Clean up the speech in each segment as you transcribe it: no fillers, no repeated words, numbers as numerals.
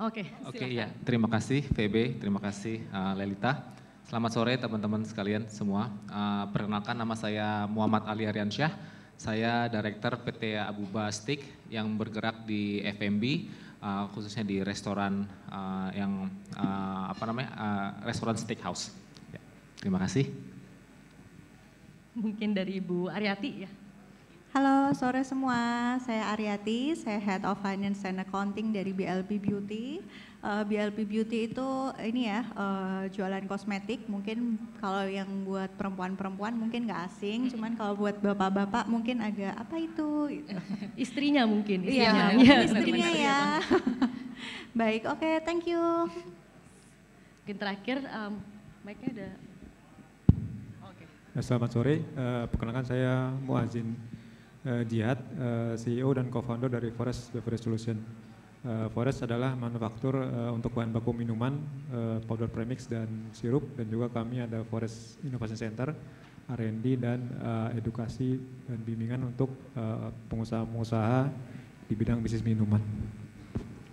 Oke, Oke, ya. Terima kasih VB, terima kasih Lelita. Selamat sore teman-teman sekalian semua. Perkenalkan, nama saya Muhammad Ali Aryansyah. Saya Direktur PT Abuba Steak yang bergerak di F&B, khususnya di restoran restoran steakhouse. Ya, terima kasih. Mungkin dari Ibu Aryati ya. Halo sore semua, saya Aryati, saya Head of Finance and Accounting dari BLP Beauty. BLP Beauty itu ini ya, jualan kosmetik, mungkin kalau yang buat perempuan-perempuan mungkin nggak asing, cuman kalau buat bapak-bapak mungkin agak apa itu? Gitu. Istrinya mungkin. Iya, istrinya ya. Baik, oke, thank you. Mungkin terakhir, mic-nya ada. Selamat sore, perkenalkan saya Muazzin Jihad, CEO dan co-founder dari Forest Beverage Solution. Forest adalah manufaktur untuk bahan baku minuman, powder premix dan sirup, dan juga kami ada Forest Innovation Center, R&D dan edukasi dan bimbingan untuk pengusaha-pengusaha di bidang bisnis minuman.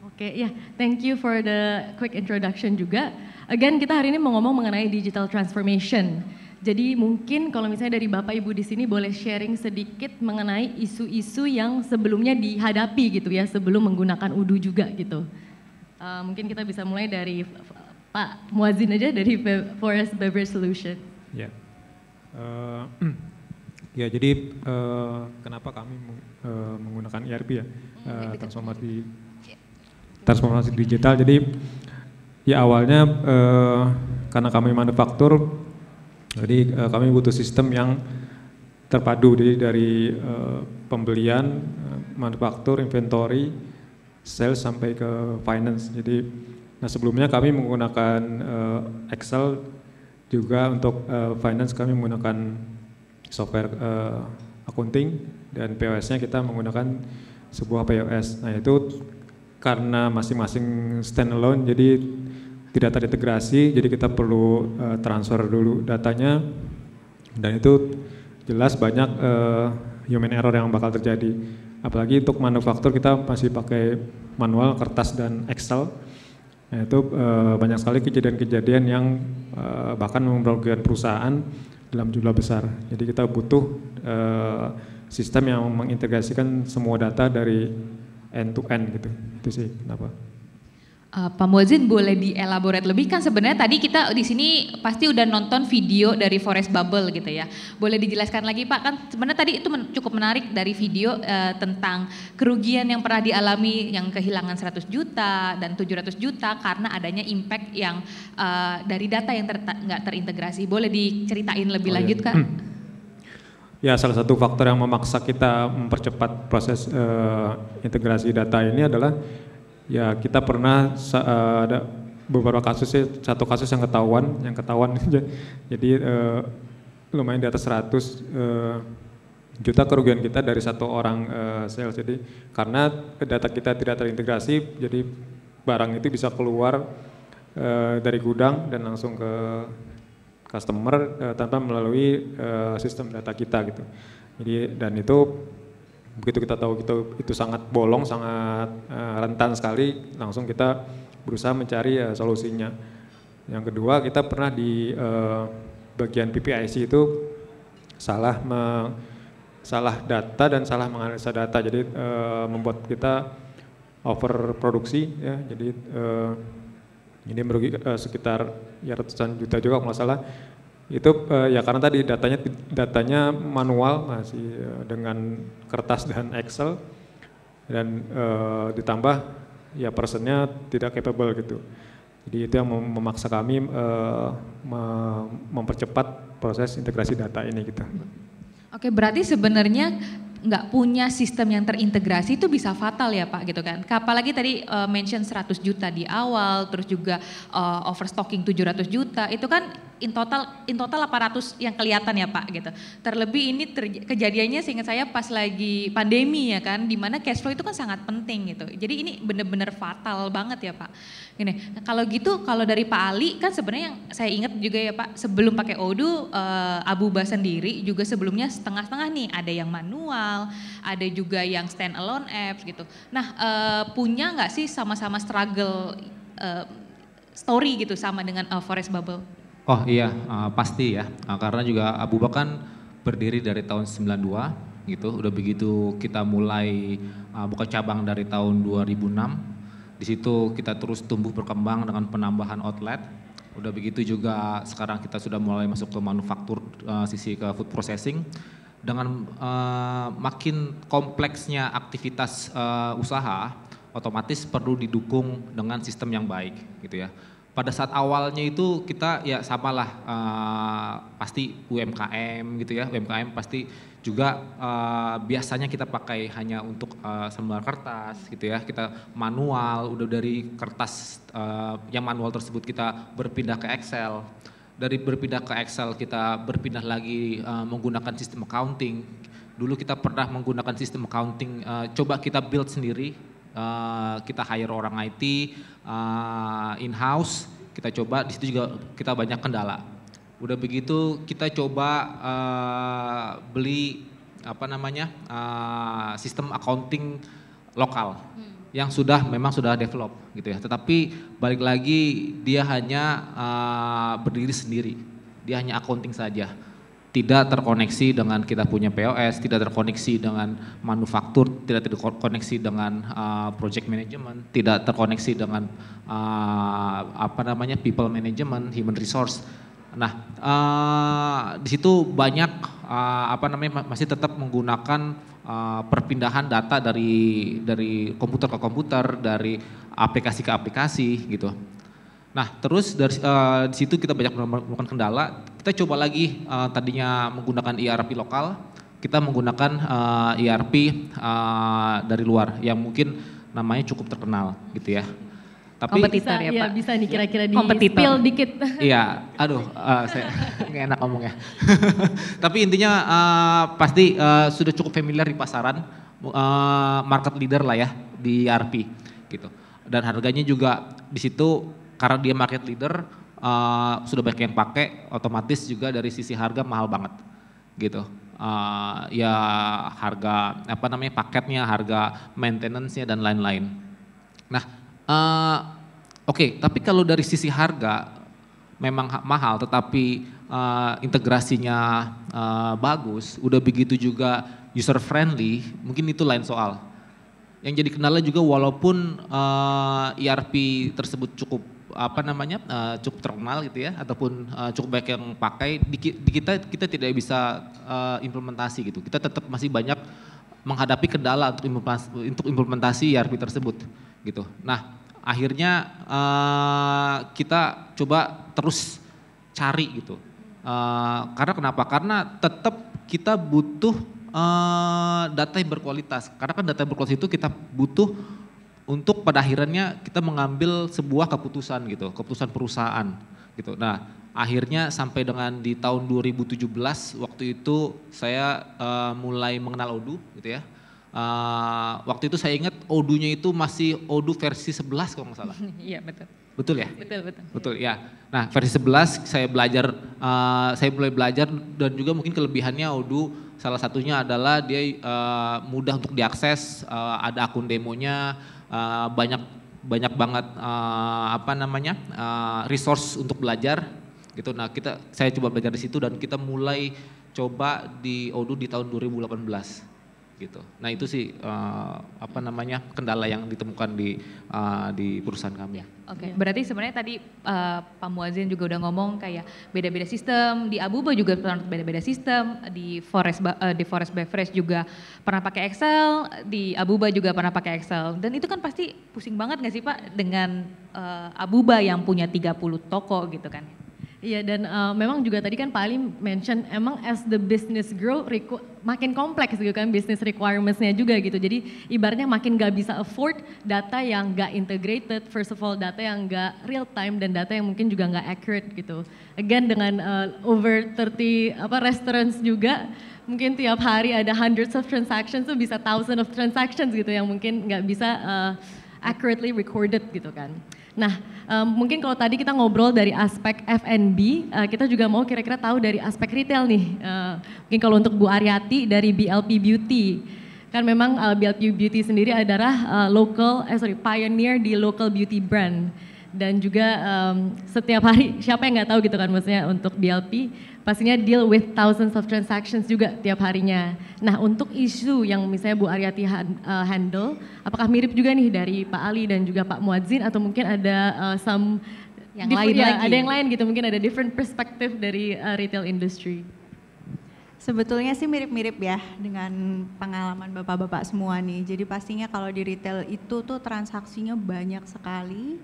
Oke, ya, thank you for the quick introduction juga. Again, kita hari ini mau ngomong mengenai digital transformation. Jadi mungkin kalau misalnya dari Bapak Ibu di sini boleh sharing sedikit mengenai isu-isu yang sebelumnya dihadapi gitu ya, sebelum menggunakan Udu juga gitu. Mungkin kita bisa mulai dari Pak Muazzin aja dari Forest Beverage Solution. Ya, ya jadi kenapa kami menggunakan ERP ya, transformasi digital. Jadi ya awalnya karena kami manufaktur, jadi kami butuh sistem yang terpadu, jadi dari pembelian, manufaktur, inventory, sales sampai ke finance. Jadi, nah sebelumnya kami menggunakan Excel, juga untuk finance kami menggunakan software accounting, dan POS-nya kita menggunakan sebuah POS. Nah itu karena masing-masing standalone, jadi tidak terintegrasi, jadi kita perlu transfer dulu datanya, dan itu jelas banyak human error yang bakal terjadi. Apalagi untuk manufaktur kita masih pakai manual, kertas dan Excel. Nah, itu banyak sekali kejadian-kejadian yang bahkan merugikan perusahaan dalam jumlah besar. Jadi kita butuh sistem yang mengintegrasikan semua data dari end to end gitu. Itu sih kenapa. Pak Muazzin boleh dielaborate lebih, kan sebenarnya tadi kita di sini pasti udah nonton video dari Forest Bubble gitu ya. Boleh dijelaskan lagi Pak, kan sebenarnya tadi itu cukup menarik dari video tentang kerugian yang pernah dialami, yang kehilangan 100 juta dan 700 juta karena adanya impact yang dari data yang nggak terintegrasi. Boleh diceritain lebih lanjut Kak? Ya, salah satu faktor yang memaksa kita mempercepat proses integrasi data ini adalah ya kita pernah ada beberapa kasus, satu kasus yang ketahuan jadi lumayan di atas 100 juta kerugian kita dari satu orang sales. Jadi karena data kita tidak terintegrasi, jadi barang itu bisa keluar dari gudang dan langsung ke customer tanpa melalui sistem data kita gitu. Jadi dan itu begitu kita tahu itu sangat bolong, sangat rentan sekali, langsung kita berusaha mencari solusinya. Yang kedua, kita pernah di bagian PPIC itu salah data dan salah menganalisa data, jadi membuat kita overproduksi ya. Jadi ini merugi sekitar ya ratusan juta juga kalau nggak salah. Itu ya karena tadi datanya manual, masih dengan kertas dan Excel, dan ditambah ya personnya tidak capable gitu. Jadi itu yang memaksa kami mempercepat proses integrasi data ini gitu. Oke, berarti sebenarnya nggak punya sistem yang terintegrasi itu bisa fatal ya Pak gitu kan. Apalagi tadi mention 100 juta di awal, terus juga overstocking 700 juta, itu kan in total 800 yang kelihatan ya Pak gitu. Terlebih ini kejadiannya seingat saya pas lagi pandemi ya kan, dimana cash flow itu kan sangat penting gitu. Jadi ini benar-benar fatal banget ya Pak. Gini, kalau gitu kalau dari Pak Ali kan sebenarnya yang saya ingat juga ya Pak, sebelum pakai Odoo, Abuba sendiri juga sebelumnya setengah-setengah nih, ada yang manual, ada juga yang stand alone apps gitu. Nah punya nggak sih sama-sama struggle story gitu sama dengan Forest Bubble? Oh iya, pasti ya, karena juga Abuba kan berdiri dari tahun 92 gitu, udah begitu kita mulai buka cabang dari tahun 2006. Di situ kita terus tumbuh berkembang dengan penambahan outlet. Udah begitu juga sekarang kita sudah mulai masuk ke manufaktur, sisi ke food processing. Dengan makin kompleksnya aktivitas usaha, otomatis perlu didukung dengan sistem yang baik gitu ya. Pada saat awalnya itu kita ya samalah, pasti UMKM gitu ya, UMKM pasti juga biasanya kita pakai hanya untuk sembari kertas gitu ya, kita manual, udah dari kertas yang manual tersebut kita berpindah ke Excel, dari berpindah ke Excel kita berpindah lagi menggunakan sistem accounting. Dulu kita pernah menggunakan sistem accounting, coba kita build sendiri, kita hire orang IT in-house, kita coba, di situ juga kita banyak kendala. Udah begitu kita coba beli sistem accounting lokal yang memang sudah develop gitu ya. Tetapi balik lagi dia hanya berdiri sendiri, dia hanya accounting saja, tidak terkoneksi dengan kita punya POS, tidak terkoneksi dengan manufaktur, tidak terkoneksi dengan project management, tidak terkoneksi dengan people management, human resource. Nah, di situ banyak masih tetap menggunakan perpindahan data dari komputer ke komputer, dari aplikasi ke aplikasi gitu. Nah, terus dari di situ kita banyak menemukan kendala. Kita coba lagi, tadinya menggunakan ERP lokal, kita menggunakan ERP dari luar yang mungkin namanya cukup terkenal gitu ya. Tapi kompetitor ya Pak? Bisa nih kira-kira di kompetitor. spill dikit. Iya, aduh, saya nggak enak ngomongnya. Tapi intinya pasti sudah cukup familiar di pasaran, market leader lah ya di ERP gitu. Dan harganya juga di situ karena dia market leader, sudah banyak yang pakai, otomatis juga dari sisi harga mahal banget gitu. Ya harga paketnya, harga maintenance-nya dan lain-lain. Nah, oke, tapi kalau dari sisi harga memang mahal, tetapi integrasinya bagus, udah begitu juga user friendly, mungkin itu lain soal. Yang jadi kendala juga walaupun ERP tersebut cukup cukup terkenal gitu ya, ataupun cukup banyak yang pakai, di kita tidak bisa implementasi gitu. Kita tetap masih banyak menghadapi kendala untuk implementasi ERP tersebut gitu. Nah, akhirnya kita coba terus cari gitu. Karena kenapa? Karena tetap kita butuh data yang berkualitas. Karena kan data yang berkualitas itu kita butuh untuk pada akhirnya kita mengambil sebuah keputusan gitu, keputusan perusahaan gitu. Nah, akhirnya sampai dengan di tahun 2017 waktu itu saya mulai mengenal Odoo gitu ya. Waktu itu saya ingat Odoo-nya itu masih Odoo versi 11 kalau nggak salah. Iya betul. Betul ya? Betul. Betul ya. Nah versi 11 saya mulai belajar dan juga mungkin kelebihannya Odoo salah satunya adalah dia mudah untuk diakses, ada akun demonya, banyak banget resource untuk belajar gitu. Nah saya coba belajar di situ dan kita mulai coba di Odoo di tahun 2018. Gitu. Nah itu sih kendala yang ditemukan di perusahaan kami. Oke, berarti sebenarnya tadi Pak Muazzin juga udah ngomong kayak beda-beda sistem, di Abuba juga pernah beda-beda sistem, di Forest Beverage juga pernah pakai Excel, di Abuba juga pernah pakai Excel. Dan itu kan pasti pusing banget nggak sih Pak dengan Abuba yang punya 30 toko gitu kan? Iya, dan memang juga tadi kan Pak Ali mention emang as the business grow makin kompleks gitu kan business requirements-nya juga gitu. Jadi ibaratnya makin nggak bisa afford data yang nggak integrated, first of all data yang nggak real time dan data yang mungkin juga nggak accurate gitu. Again dengan over 30 restaurants juga, mungkin tiap hari ada hundreds of transactions tuh bisa thousands of transactions gitu yang mungkin nggak bisa accurately recorded gitu kan. Nah, mungkin kalau tadi kita ngobrol dari aspek F&B, kita juga mau kira-kira tahu dari aspek retail nih. Mungkin kalau untuk Bu Aryati dari BLP Beauty, kan memang BLP Beauty sendiri adalah pioneer di local beauty brand. Dan juga setiap hari, siapa yang nggak tahu gitu kan maksudnya untuk BLP, pastinya deal with thousands of transactions juga tiap harinya. Nah untuk isu yang misalnya Bu Aryati handle, apakah mirip juga nih dari Pak Ali dan juga Pak Muadzin atau mungkin ada yang lain lagi? Ada yang lain gitu, mungkin ada different perspective dari retail industry. Sebetulnya sih mirip-mirip ya dengan pengalaman bapak-bapak semua nih. Jadi pastinya kalau di retail itu tuh transaksinya banyak sekali.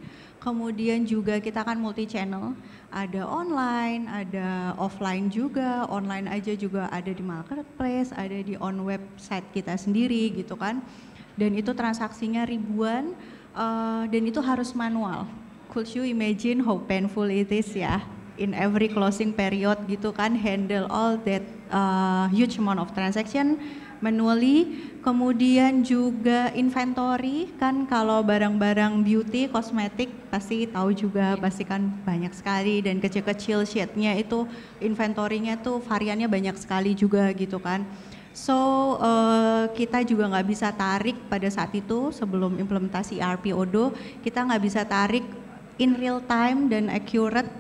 Kemudian juga kita kan multi channel, ada online, ada offline juga, online aja juga ada di marketplace, ada di on website kita sendiri gitu kan. Dan itu transaksinya ribuan dan itu harus manual. Could you imagine how painful it is ya? In every closing period gitu kan, handle all that huge amount of transaction manually. Kemudian juga inventory, kan kalau barang-barang beauty, kosmetik pasti tahu juga, pasti kan banyak sekali dan kecil-kecil sheetnya itu inventory-nya tuh variannya banyak sekali juga gitu kan. So kita juga nggak bisa tarik pada saat itu sebelum implementasi ERP Odoo, kita nggak bisa tarik in real time dan accurate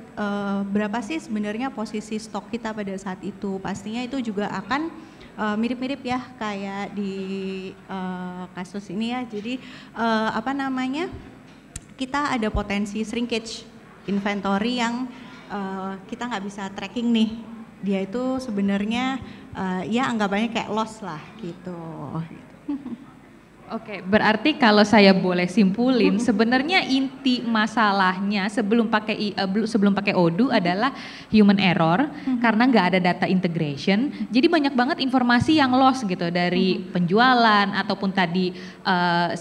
berapa sih sebenarnya posisi stok kita pada saat itu. Pastinya itu juga akan mirip-mirip ya kayak di kasus ini ya. Jadi kita ada potensi shrinkage inventory yang kita nggak bisa tracking nih. Dia itu sebenarnya ya anggapannya kayak loss lah gitu. Oke, berarti kalau saya boleh simpulin, sebenarnya inti masalahnya sebelum pakai Odoo adalah human error karena nggak ada data integration. Jadi banyak banget informasi yang lost gitu dari penjualan ataupun tadi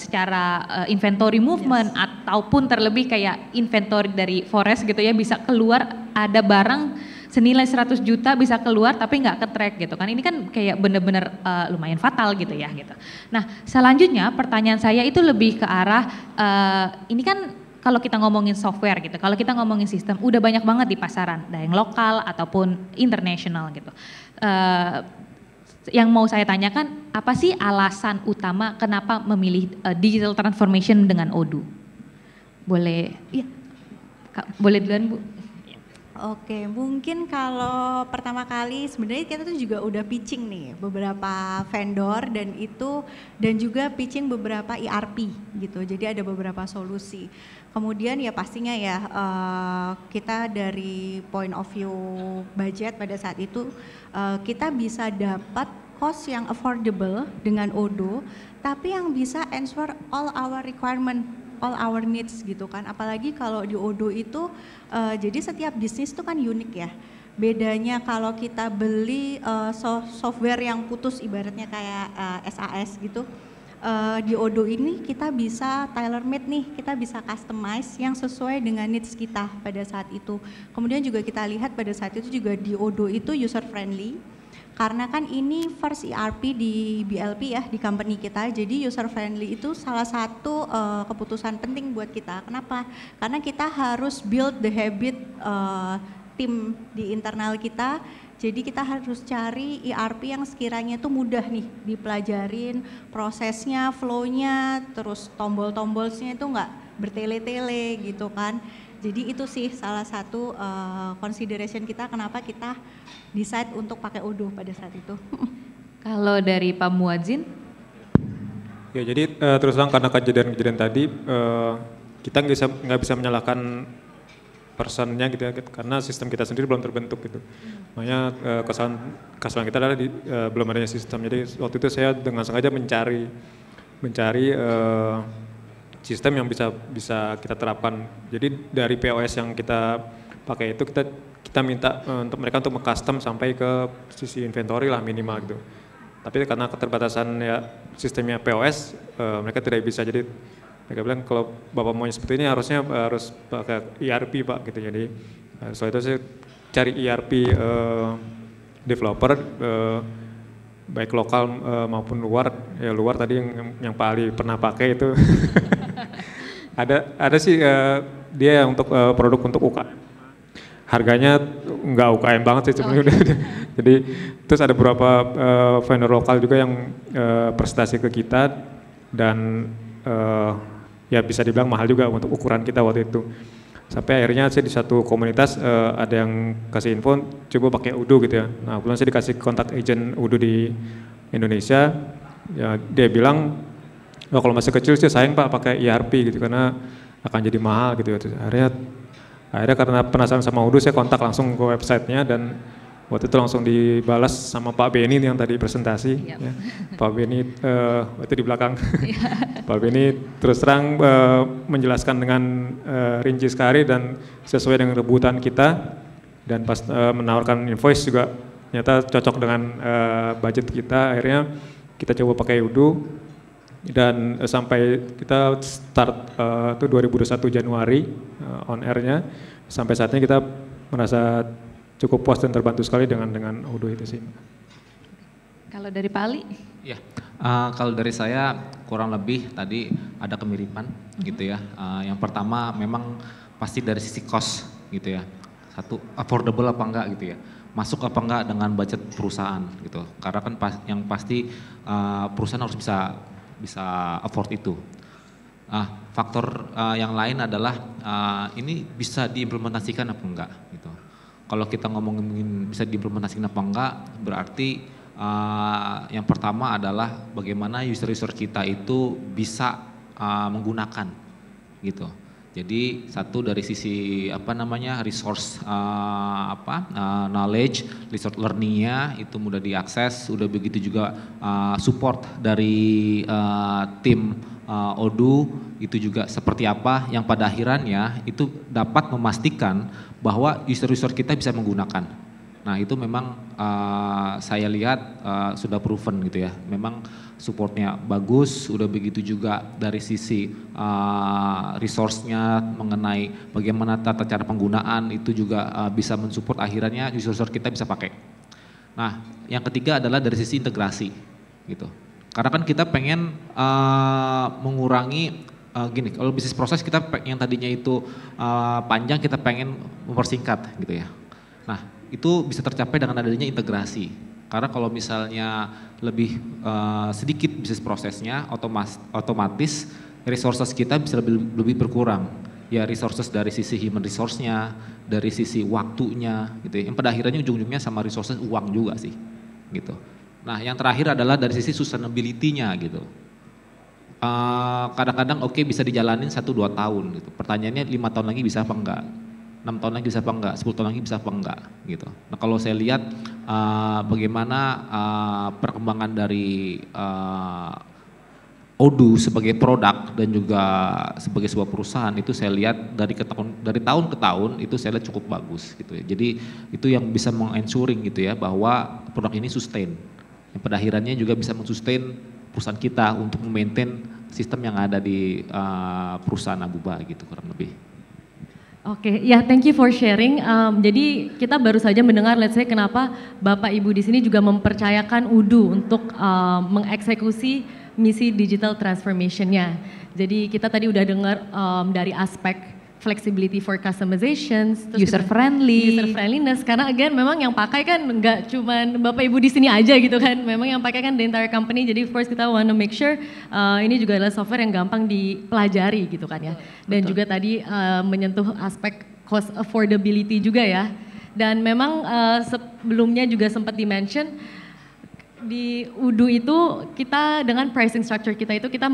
secara inventory movement ataupun terlebih kayak inventory dari forest gitu ya, bisa keluar ada barang senilai 100 juta bisa keluar tapi nggak ke-track gitu kan. Ini kan kayak bener-bener lumayan fatal gitu ya gitu. Nah selanjutnya pertanyaan saya itu lebih ke arah, ini kan kalau kita ngomongin software gitu, kalau kita ngomongin sistem udah banyak banget di pasaran, ada yang lokal ataupun international gitu. Yang mau saya tanyakan, apa sih alasan utama kenapa memilih digital transformation dengan Odoo? Boleh, iya, boleh duluan Bu. Oke, mungkin kalau pertama kali sebenarnya kita tuh juga udah pitching nih beberapa vendor dan juga pitching beberapa ERP gitu. Jadi ada beberapa solusi. Kemudian ya pastinya ya kita dari point of view budget pada saat itu kita bisa dapat cost yang affordable dengan Odoo, tapi yang bisa answer all our requirement, all our needs gitu kan. Apalagi kalau di Odoo itu jadi setiap bisnis itu kan unik ya. Bedanya kalau kita beli software yang putus ibaratnya kayak SAS gitu, di Odoo ini kita bisa tailor made nih, kita bisa customize yang sesuai dengan needs kita pada saat itu. Kemudian juga kita lihat pada saat itu juga di Odoo itu user friendly. Karena kan ini first ERP di BLP ya, di company kita, jadi user friendly itu salah satu keputusan penting buat kita. Kenapa? Karena kita harus build the habit tim di internal kita, jadi kita harus cari ERP yang sekiranya itu mudah nih dipelajarin, prosesnya, flow-nya, terus tombol-tombolnya itu nggak bertele-tele gitu kan. Jadi itu sih salah satu consideration kita kenapa kita decide untuk pakai Odoo pada saat itu. Kalau dari Pak Muadzin? Ya jadi terus terang karena kejadian-kejadian tadi kita nggak bisa menyalahkan personnya gitu ya, karena sistem kita sendiri belum terbentuk gitu. Makanya kesalahan kita adalah belum adanya sistem. Jadi waktu itu saya dengan sengaja mencari sistem yang bisa kita terapkan. Jadi dari POS yang kita pakai itu kita minta untuk mereka untuk custom sampai ke sisi inventory lah minimal gitu. Tapi karena keterbatasan ya sistemnya POS, mereka tidak bisa. Jadi mereka bilang kalau Bapak maunya seperti ini harus pakai ERP Pak gitu. Jadi soal itu saya cari ERP developer baik lokal maupun luar. Ya luar tadi yang Pak Ali pernah pakai itu. ada sih dia untuk produk untuk UKM. Harganya nggak UKM banget sih sebenarnya. Jadi terus ada beberapa vendor lokal juga yang presentasi ke kita dan ya bisa dibilang mahal juga untuk ukuran kita waktu itu. Sampai akhirnya saya di satu komunitas ada yang kasih info coba pakai Odoo gitu ya. Nah kebetulan saya dikasih kontak agent Odoo di Indonesia. Ya dia bilang kalau masih kecil sih sayang Pak pakai ERP gitu karena akan jadi mahal gitu ya. Akhirnya karena penasaran sama Odoo saya kontak langsung ke websitenya dan waktu itu langsung dibalas sama Pak Beni yang tadi presentasi. Yep. Ya. Pak Beni waktu di belakang. Pak Beni terus terang menjelaskan dengan rinci sekali dan sesuai dengan rebutan kita dan pas menawarkan invoice juga ternyata cocok dengan budget kita. Akhirnya kita coba pakai Odoo dan sampai kita start itu 2021 Januari on air-nya. Sampai saat ini kita merasa cukup puas dan terbantu sekali dengan Odoo itu sih. Kalau dari Pak Ali? Ya, kalau dari saya kurang lebih tadi ada kemiripan gitu ya. Yang pertama memang pasti dari sisi cost gitu ya. Satu, affordable apa enggak gitu ya. Masuk apa enggak dengan budget perusahaan gitu. Karena kan yang pasti perusahaan harus bisa afford itu. Faktor yang lain adalah ini bisa diimplementasikan apa enggak gitu. Kalau kita ngomongin bisa diimplementasikan apa enggak, berarti yang pertama adalah bagaimana user-user kita itu bisa menggunakan gitu. Jadi satu dari sisi resource knowledge, resource learningnya itu mudah diakses, udah begitu juga support dari tim Odoo itu juga seperti apa yang pada akhirnya itu dapat memastikan bahwa user-user kita bisa menggunakan. Nah itu memang saya lihat sudah proven gitu ya, memang supportnya bagus, udah begitu juga dari sisi resource-nya mengenai bagaimana tata cara penggunaan itu juga bisa mensupport akhirnya user-user kita bisa pakai. Nah yang ketiga adalah dari sisi integrasi gitu, karena kan kita pengen mengurangi gini, kalau bisnis proses kita yang tadinya itu panjang kita pengen mempersingkat gitu ya. Nah itu bisa tercapai dengan adanya integrasi. Karena kalau misalnya lebih sedikit bisnis prosesnya, otomatis resources kita bisa lebih berkurang. Ya resources dari sisi human resource-nya, dari sisi waktunya gitu ya. Yang pada akhirnya ujung-ujungnya sama resources uang juga sih gitu. Nah yang terakhir adalah dari sisi sustainability-nya gitu. Kadang-kadang oke bisa dijalanin 1-2 tahun gitu. Pertanyaannya 5 tahun lagi bisa apa enggak? 6 tahun lagi bisa apa enggak, 10 tahun lagi bisa apa enggak gitu. Nah kalau saya lihat bagaimana perkembangan dari Odoo sebagai produk dan juga sebagai sebuah perusahaan itu saya lihat dari tahun ke tahun itu saya lihat cukup bagus gitu ya. Jadi itu yang bisa mengensuring gitu ya bahwa produk ini sustain. Yang pada akhirnya juga bisa mensustain perusahaan kita untuk memaintain sistem yang ada di perusahaan Abuba gitu kurang lebih. Oke, ya thank you for sharing. Jadi kita baru saja mendengar, let's say kenapa Bapak Ibu di sini juga mempercayakan Odoo untuk mengeksekusi misi digital transformation-nya. Jadi kita tadi udah dengar dari aspek flexibility for customizations, user friendliness. Karena again memang yang pakai kan nggak cuman Bapak Ibu di sini aja gitu kan. Memang yang pakai kan the entire company. Jadi of course kita want to make sure ini juga adalah software yang gampang dipelajari gitu kan ya. Dan juga tadi menyentuh aspek cost affordability juga ya. Dan memang sebelumnya juga sempat di-mention Di Udu itu kita dengan pricing structure kita itu kita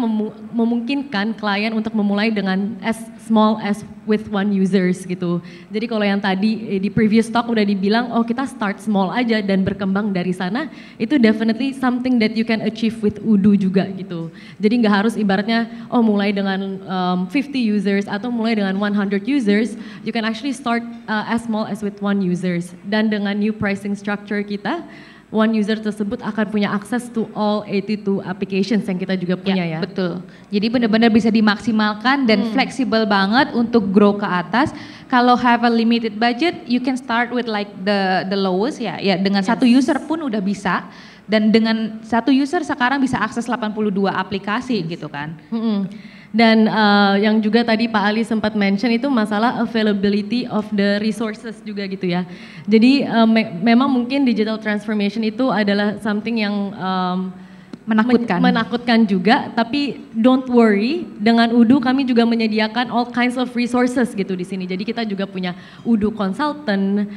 memungkinkan klien untuk memulai dengan as small as with one users gitu. Jadi kalau yang tadi di previous talk udah dibilang oh kita start small aja dan berkembang dari sana, itu definitely something that you can achieve with Udu juga gitu. Jadi nggak harus ibaratnya oh mulai dengan 50 users atau mulai dengan 100 users, you can actually start as small as with one users. Dan dengan new pricing structure kita, one user tersebut akan punya akses to all 82 applications yang kita juga punya ya. Betul. Jadi benar-benar bisa dimaksimalkan dan fleksibel banget untuk grow ke atas. Kalau have a limited budget, you can start with like the lowest ya. Ya dengan satu user pun udah bisa. Dan dengan satu user sekarang bisa akses 82 aplikasi gitu kan. Dan yang juga tadi Pak Ali sempat mention itu masalah availability of the resources juga gitu ya. Jadi memang mungkin digital transformation itu adalah something yang menakutkan juga, tapi don't worry, dengan Udu kami juga menyediakan all kinds of resources gitu di sini. Jadi kita juga punya Udu consultant,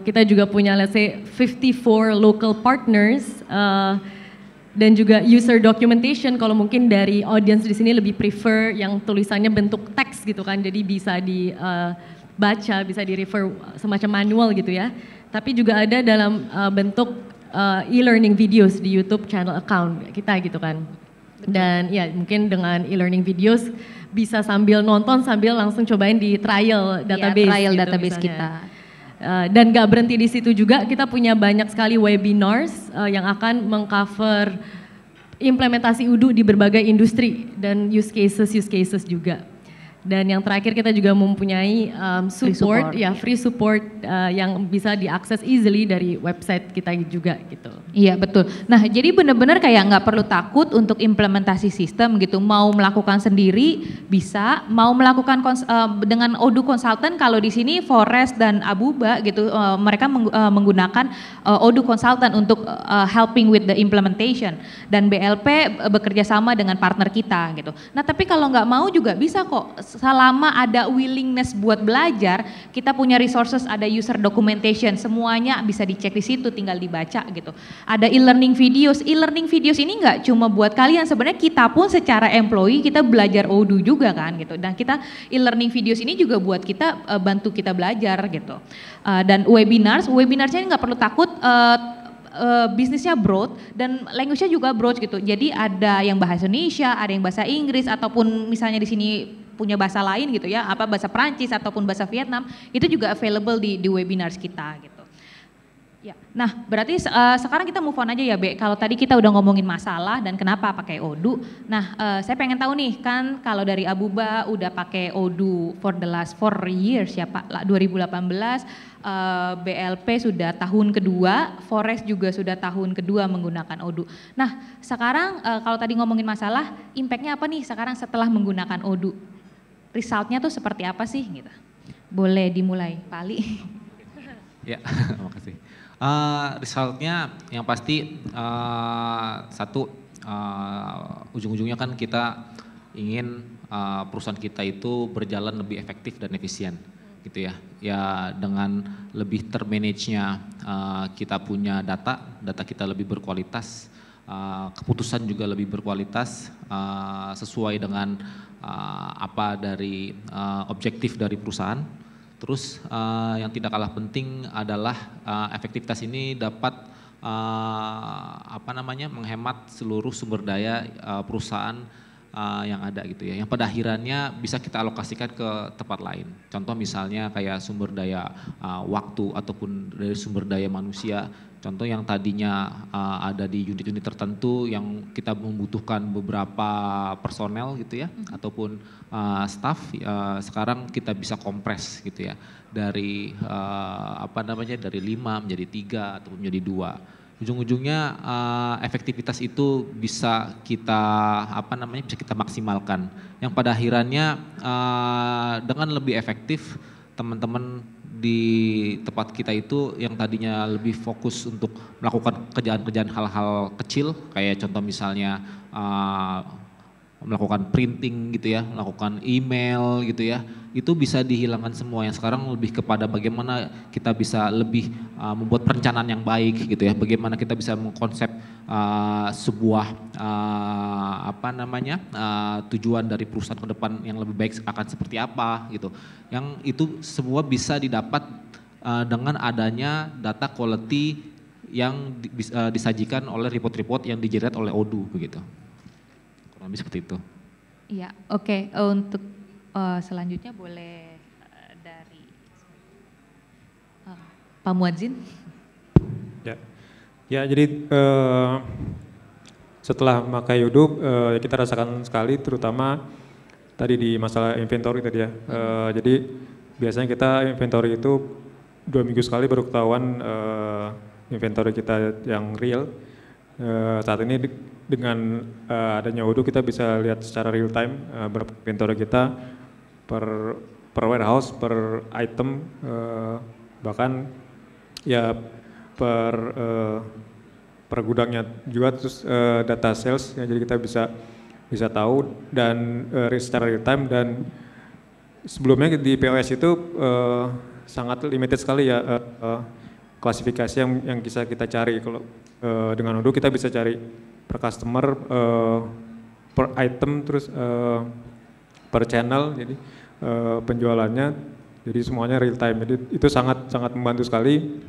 kita juga punya let's say 54 local partners, dan juga user documentation kalau mungkin dari audience di sini lebih prefer yang tulisannya bentuk teks gitu kan, jadi bisa dibaca, bisa di refer semacam manual gitu ya. Tapi juga ada dalam bentuk e-learning videos di YouTube channel account kita gitu kan. Dan ya mungkin dengan e-learning videos bisa sambil nonton sambil langsung cobain di trial database. Ya, trial gitu database misalnya. kita. Dan gak berhenti di situ juga, kita punya banyak sekali webinars yang akan mengcover implementasi Udu di berbagai industri dan use cases juga. Dan yang terakhir kita juga mempunyai free support yang bisa diakses easily dari website kita juga gitu. Iya betul. Nah jadi benar-benar kayak nggak perlu takut untuk implementasi sistem gitu. Mau melakukan sendiri bisa, mau melakukan dengan Odoo Consultant. Kalau di sini Forest dan Abuba gitu, mereka menggunakan Odoo Consultant untuk helping with the implementation. Dan BLP bekerja sama dengan partner kita gitu. Nah tapi kalau nggak mau juga bisa kok. Selama ada willingness buat belajar, kita punya resources, ada user documentation, semuanya bisa dicek di situ, tinggal dibaca gitu. Ada e-learning videos ini nggak cuma buat kalian, sebenarnya kita pun secara employee kita belajar Odoo juga kan gitu. Dan kita e-learning videos ini juga buat kita bantu kita belajar gitu. Dan webinarsnya ini nggak perlu takut. Bisnisnya broad dan language-nya juga broad gitu. Jadi ada yang bahasa Indonesia, ada yang bahasa Inggris ataupun misalnya di sini punya bahasa lain gitu ya, apa bahasa Prancis ataupun bahasa Vietnam, itu juga available di webinars kita gitu. Ya. Nah, berarti sekarang kita move on aja ya, Be. Kalau tadi kita udah ngomongin masalah dan kenapa pakai Odoo. Nah, saya pengen tahu nih, kan kalau dari Abuba udah pakai Odoo for the last 4 years ya, Pak. 2018 BLP sudah tahun kedua, Forest juga sudah tahun kedua menggunakan Odoo. Nah, sekarang kalau tadi ngomongin masalah, impact-nya apa nih sekarang setelah menggunakan Odoo? Resultnya tuh seperti apa sih gitu? Boleh dimulai, Pak Ali. Ya, makasih. Resultnya yang pasti satu, ujung-ujungnya kan kita ingin perusahaan kita itu berjalan lebih efektif dan efisien gitu ya. Ya dengan lebih termanage-nya kita punya data kita lebih berkualitas, keputusan juga lebih berkualitas sesuai dengan apa dari objektif dari perusahaan. Terus yang tidak kalah penting adalah efektivitas ini dapat menghemat seluruh sumber daya perusahaan yang ada gitu ya. Yang pada akhirnya bisa kita alokasikan ke tempat lain. Contoh misalnya kayak sumber daya waktu ataupun dari sumber daya manusia. Contoh yang tadinya ada di unit-unit tertentu yang kita membutuhkan beberapa personel gitu ya, ataupun staff, sekarang kita bisa kompres gitu ya, dari dari 5 menjadi 3 ataupun menjadi 2. Ujung-ujungnya efektivitas itu bisa kita bisa kita maksimalkan. Yang pada akhirnya dengan lebih efektif teman-teman di tempat kita itu yang tadinya lebih fokus untuk melakukan kerjaan-kerjaan hal-hal kecil kayak contoh misalnya melakukan printing gitu ya, melakukan email gitu ya, itu bisa dihilangkan semua. Yang sekarang lebih kepada bagaimana kita bisa lebih membuat perencanaan yang baik gitu ya, bagaimana kita bisa mengkonsep sebuah tujuan dari perusahaan ke depan yang lebih baik akan seperti apa gitu. Yang itu semua bisa didapat dengan adanya data quality yang disajikan oleh report-report yang di-generate oleh Odoo begitu. Kurang lebih seperti itu. Iya, oke. Untuk selanjutnya boleh dari Pak Muadzin. Ya, jadi setelah memakai Odoo kita rasakan sekali, terutama tadi di masalah inventory tadi ya. Jadi biasanya kita inventory itu 2 minggu sekali baru ketahuan inventory kita yang real. Saat ini dengan adanya Odoo kita bisa lihat secara real time berapa inventory kita per warehouse, per item, bahkan ya per gudangnya juga, terus data sales ya, jadi kita bisa tahu dan secara real time. Dan sebelumnya di POS itu sangat limited sekali ya klasifikasi yang bisa kita cari. Kalau dengan Odoo kita bisa cari per customer, per item, terus per channel, jadi penjualannya, jadi semuanya real time. Jadi itu sangat membantu sekali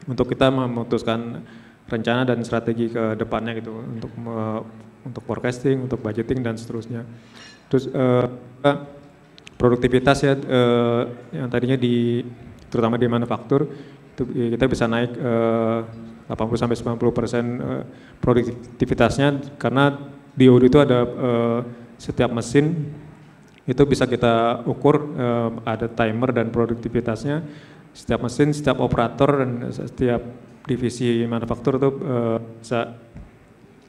untuk kita memutuskan rencana dan strategi ke depannya gitu, untuk forecasting, untuk budgeting dan seterusnya. Terus produktivitas ya, yang tadinya terutama di manufaktur itu kita bisa naik 80-90% produktivitasnya, karena di Odoo itu ada setiap mesin itu bisa kita ukur, ada timer dan produktivitasnya. Setiap mesin, setiap operator, dan setiap divisi manufaktur itu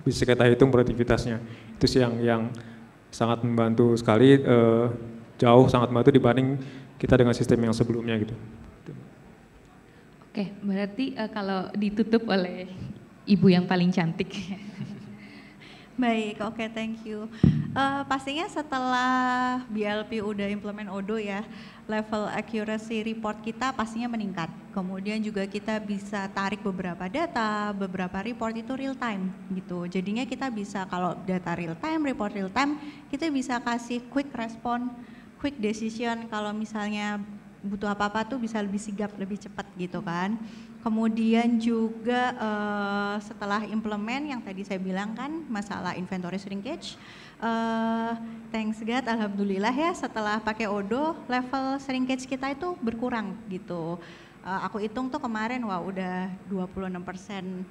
bisa kita hitung produktivitasnya. Itu sih yang sangat membantu sekali, jauh sangat membantu dibanding kita dengan sistem yang sebelumnya gitu. Oke, berarti kalau ditutup oleh Ibu yang paling cantik. Baik, oke, thank you. Pastinya setelah BLP udah implement Odoo ya, level accuracy report kita pastinya meningkat. Kemudian juga kita bisa tarik beberapa data, beberapa report itu real time gitu. Jadinya kita bisa, kalau data real time, report real time, kita bisa kasih quick respon, quick decision. Kalau misalnya butuh apa-apa tuh bisa lebih sigap, lebih cepat gitu kan. Kemudian juga setelah implement yang tadi saya bilang kan masalah inventory shrinkage, thanks God, alhamdulillah ya, setelah pakai Odoo level shrinkage kita itu berkurang gitu. Aku hitung tuh kemarin, wah udah 26%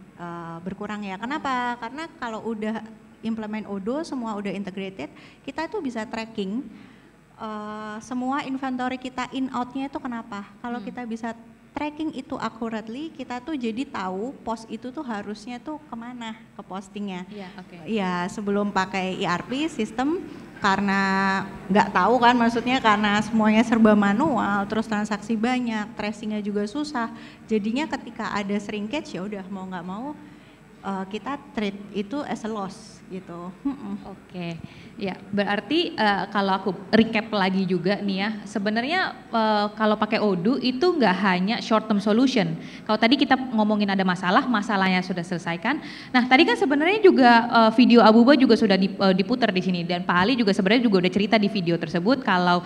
berkurang ya. Kenapa? Karena kalau udah implement Odoo, semua udah integrated, kita tuh bisa tracking semua inventory kita in out-nya itu kenapa. Kalau kita bisa tracking itu accurately, kita tuh jadi tahu pos itu tuh harusnya tuh kemana ke postingnya. Iya, oke. Iya, sebelum pakai ERP sistem, karena nggak tahu kan, maksudnya karena semuanya serba manual, terus transaksi banyak, tracingnya juga susah. Jadinya ketika ada shrinkage ya udah mau nggak mau kita treat itu as a loss gitu. Oke, ya berarti kalau aku recap lagi juga nih ya, sebenarnya kalau pakai Odoo itu nggak hanya short term solution. Kalau tadi kita ngomongin ada masalah, masalahnya sudah selesaikan. Nah tadi kan sebenarnya juga video Abuba juga sudah diputar di sini, dan Pak Ali juga sebenarnya juga udah cerita di video tersebut kalau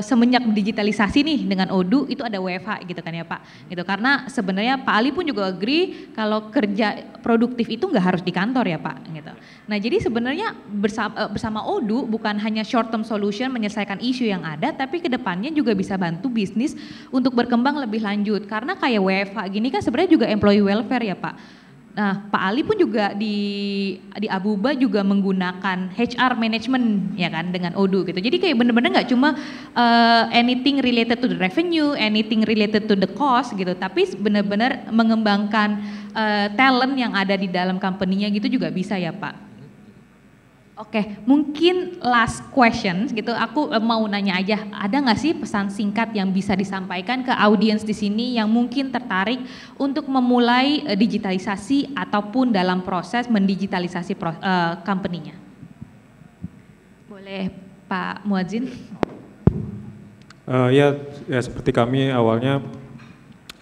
semenjak digitalisasi nih dengan Odoo itu ada WFH gitu kan ya Pak. Gitu, karena sebenarnya Pak Ali pun juga agree kalau kerja produktif itu nggak harus di kantor ya Pak. Gitu. Nah jadi sebenarnya bersama Odoo bukan hanya short term solution menyelesaikan isu yang ada, tapi kedepannya juga bisa bantu bisnis untuk berkembang lebih lanjut. Karena kayak WFH gini kan sebenarnya juga employee welfare ya Pak. Nah Pak Ali pun juga di Abuba juga menggunakan HR management ya kan dengan Odoo gitu. Jadi kayak bener-bener nggak cuma anything related to the revenue, anything related to the cost gitu, tapi bener-bener mengembangkan talent yang ada di dalam company-nya gitu juga bisa ya Pak. Oke, mungkin last question gitu. Aku mau nanya aja, ada nggak sih pesan singkat yang bisa disampaikan ke audiens di sini yang mungkin tertarik untuk memulai digitalisasi ataupun dalam proses mendigitalisasi company-nya? Boleh Pak Muadzin? Ya seperti kami awalnya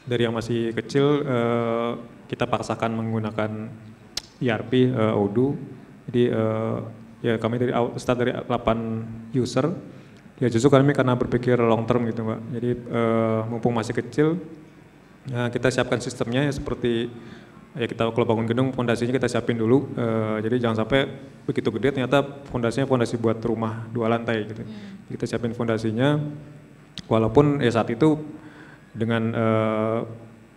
dari yang masih kecil kita paksakan menggunakan ERP Odoo. Jadi ya kami start dari 8 user. Ya justru kami karena berpikir long term gitu Mbak. Jadi mumpung masih kecil, kita siapkan sistemnya ya seperti ya kita kalau bangun gedung fondasinya kita siapin dulu. Jadi jangan sampai begitu gede ternyata fondasinya fondasi buat rumah 2 lantai gitu. Kita siapin fondasinya. Walaupun ya saat itu dengan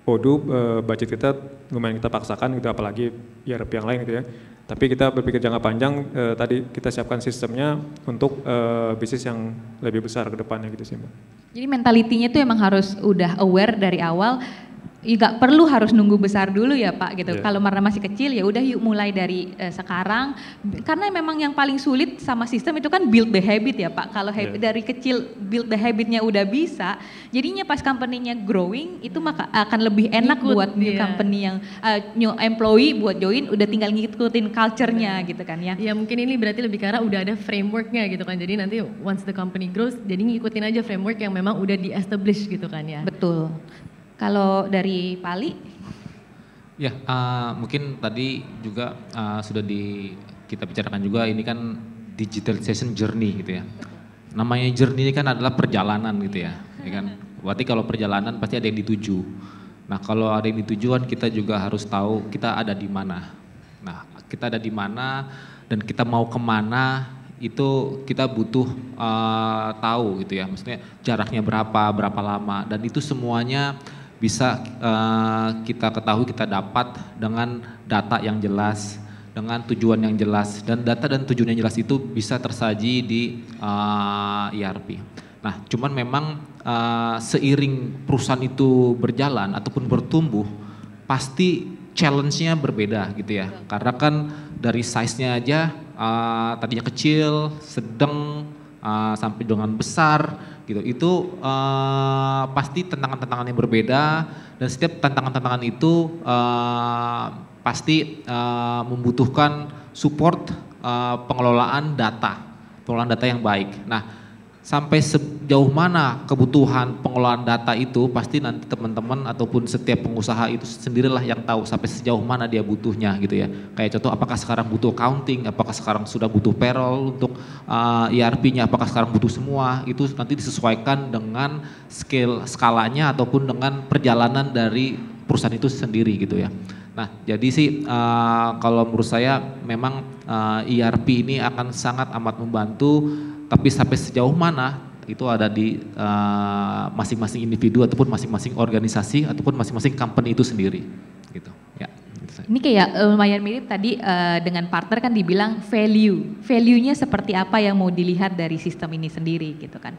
Odoo budget kita lumayan kita paksakan gitu, apalagi ERP yang lain gitu ya. Tapi kita berpikir jangka panjang, tadi kita siapkan sistemnya untuk bisnis yang lebih besar ke depannya gitu sih Mbak. Jadi mentalitinya itu emang harus udah aware dari awal, nggak perlu harus nunggu besar dulu ya Pak gitu. Yeah. Kalau karena masih kecil ya udah yuk mulai dari sekarang. Karena memang yang paling sulit sama sistem itu kan build the habit ya Pak. Kalau dari kecil build the habitnya udah bisa, jadinya pas company-nya growing itu maka akan lebih enak buat new company yang new employee buat join udah tinggal ngikutin culture-nya gitu kan ya. Ya mungkin ini berarti lebih karena udah ada framework-nya gitu kan. Jadi nanti once the company grows, jadi ngikutin aja framework yang memang udah di-establish gitu kan ya. Betul. Kalau dari Pali? Ya, mungkin tadi juga sudah kita bicarakan juga ini kan digitalization journey gitu ya. Namanya journey ini kan adalah perjalanan gitu ya kan. Berarti kalau perjalanan pasti ada yang dituju. Nah kalau ada yang dituju kan kita juga harus tahu kita ada di mana. Nah kita ada di mana dan kita mau kemana itu kita butuh tahu gitu ya. Maksudnya jaraknya berapa lama dan itu semuanya bisa kita ketahui, kita dapat dengan data yang jelas, dengan tujuan yang jelas, dan data dan tujuan yang jelas itu bisa tersaji di ERP. Nah, cuman memang seiring perusahaan itu berjalan ataupun bertumbuh, pasti challenge-nya berbeda gitu ya. Karena kan dari size-nya aja tadinya kecil, sedang, sampai dengan besar gitu. Itu pasti tantangan-tantangan yang berbeda dan setiap tantangan-tantangan itu pasti membutuhkan support pengelolaan data yang baik. Nah, sampai sejauh mana kebutuhan pengelolaan data itu pasti nanti teman-teman ataupun setiap pengusaha itu sendirilah yang tahu sampai sejauh mana dia butuhnya gitu ya. Kayak contoh apakah sekarang butuh accounting, apakah sekarang sudah butuh payroll untuk ERP-nya, apakah sekarang butuh semua, itu nanti disesuaikan dengan skalanya ataupun dengan perjalanan dari perusahaan itu sendiri gitu ya. Nah jadi sih kalau menurut saya memang ERP ini akan sangat amat membantu. Tapi sampai sejauh mana itu ada di masing-masing individu ataupun masing-masing organisasi ataupun masing-masing company itu sendiri gitu ya. Ini kayak lumayan mirip tadi dengan partner kan dibilang value-nya seperti apa yang mau dilihat dari sistem ini sendiri gitu kan.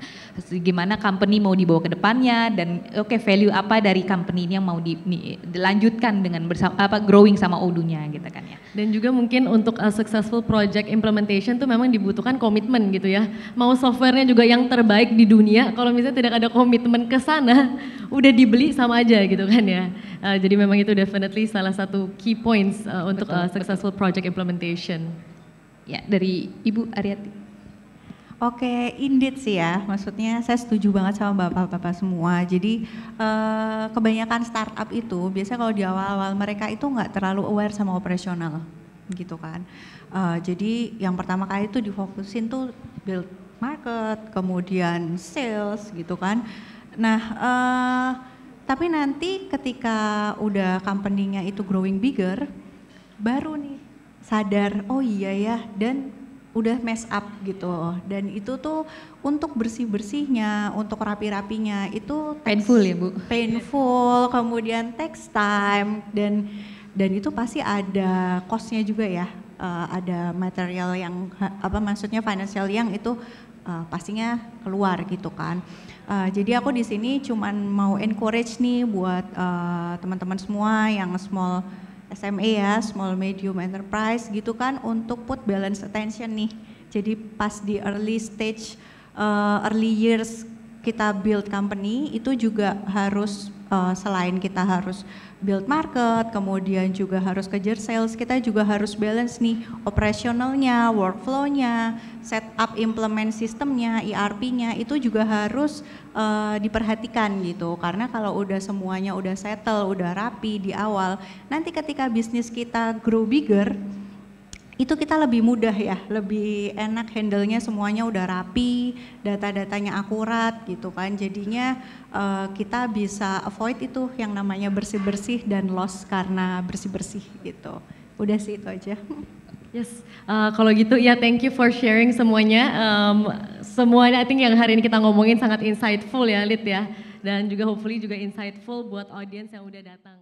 Gimana company mau dibawa ke depannya dan value apa dari company ini yang mau dilanjutkan dengan growing sama Odoo-nya gitu kan ya. Dan juga mungkin untuk a successful project implementation tuh memang dibutuhkan komitmen gitu ya. Mau softwarenya juga yang terbaik di dunia, kalau misalnya tidak ada komitmen ke sana, udah dibeli sama aja gitu kan ya. Jadi memang itu definitely salah satu key points untuk successful project implementation. Ya, dari Ibu Aryati. Oke, indeed sih ya, maksudnya saya setuju banget sama bapak-bapak semua. Jadi kebanyakan startup itu biasanya kalau di awal-awal mereka itu nggak terlalu aware sama operasional gitu kan. Jadi yang pertama kali itu difokusin tuh build market, kemudian sales gitu kan. Nah, tapi nanti ketika udah company-nya itu growing bigger, baru nih sadar, oh iya ya, dan udah mess up gitu. Dan itu tuh untuk bersih-bersihnya, untuk rapi-rapinya itu painful ya Bu? Painful, kemudian takes time, dan itu pasti ada cost-nya juga ya. Ada material yang, maksudnya financial yang itu pastinya keluar gitu kan. Jadi aku di sini cuman mau encourage nih buat teman-teman semua yang small SME ya, small medium enterprise gitu kan, untuk put balance attention nih. Jadi pas di early stage, early years kita build company itu juga harus selain kita harus build market, kemudian juga harus kejar sales, kita juga harus balance nih operasionalnya, workflow-nya, setup implement sistemnya, ERP-nya itu juga harus diperhatikan gitu. Karena kalau udah semuanya udah settle, udah rapi di awal, nanti ketika bisnis kita grow bigger, itu kita lebih mudah ya, lebih enak handle-nya, semuanya udah rapi, data-datanya akurat gitu kan. Jadinya kita bisa avoid itu yang namanya bersih-bersih dan loss karena bersih-bersih gitu. Udah sih itu aja. Yes, kalau gitu ya thank you for sharing semuanya. Semuanya I think yang hari ini kita ngomongin sangat insightful ya Lid ya. Dan juga hopefully juga insightful buat audience yang udah datang.